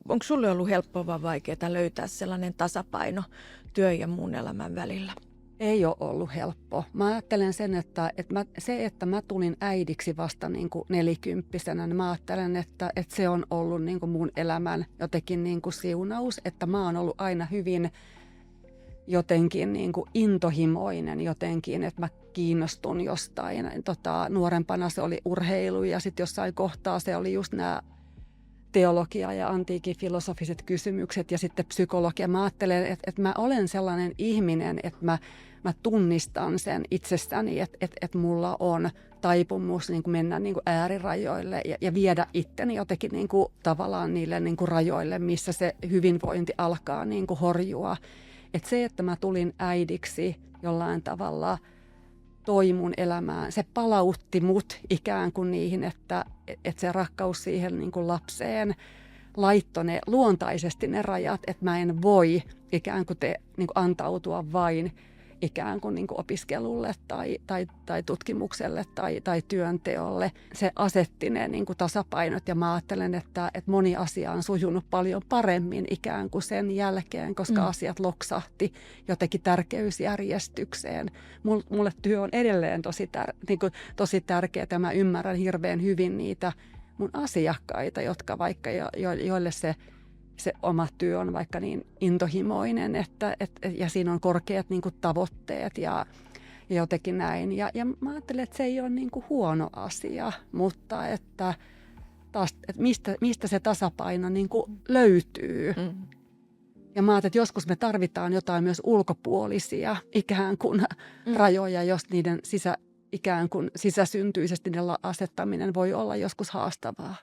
onko sulle ollut helppoa vai vaikeaa löytää sellainen tasapaino työn ja muun elämän välillä? Ei ole ollut helppo. Mä ajattelen sen, että mä tulin äidiksi vasta niin kuin 40-vuotiaana, niin mä ajattelen, että se on ollut niin kuin mun elämän jotenkin niin kuin siunaus, että mä oon ollut aina hyvin jotenkin niin kuin intohimoinen jotenkin, että mä kiinnostun jostain. Nuorempana se oli urheilu ja sitten jossain kohtaa se oli just nämä teologia ja antiikin filosofiset kysymykset ja sitten psykologia. Mä ajattelen, että mä olen sellainen ihminen, että mä tunnistan sen itsessäni, että mulla on taipumus niin kuin mennä niin kuin äärirajoille ja viedä itteni jotenkin niin kuin tavallaan niille niin kuin rajoille, missä se hyvinvointi alkaa niin kuin horjua. Että se, että mä tulin äidiksi jollain tavalla toi mun elämään, se palautti mut ikään kuin niihin, että se rakkaus siihen niin kuin lapseen laittoi ne luontaisesti ne rajat, että mä en voi ikään kuin niin kuin antautua vain ikään kuin, opiskelulle tai tutkimukselle tai työnteolle. Se asetti ne niin kuin tasapainot ja mä ajattelen, että moni asia on sujunut paljon paremmin ikään kuin sen jälkeen, koska asiat loksahti jotenkin tärkeysjärjestykseen. Mulle työ on edelleen tosi tärkeää ja mä ymmärrän hirveän hyvin niitä mun asiakkaita, jotka vaikka joille se oma työ on vaikka niin intohimoinen, ja siinä on korkeat niin kuin tavoitteet ja jotenkin näin. Ja mä ajattelen, että se ei ole niin kuin huono asia, mutta että mistä se tasapaino niin kuin löytyy. Ja mä ajattelen, että joskus me tarvitaan jotain myös ulkopuolisia ikään kuin rajoja, jos niiden ikään kuin sisäsyntyisesti asettaminen voi olla joskus haastavaa.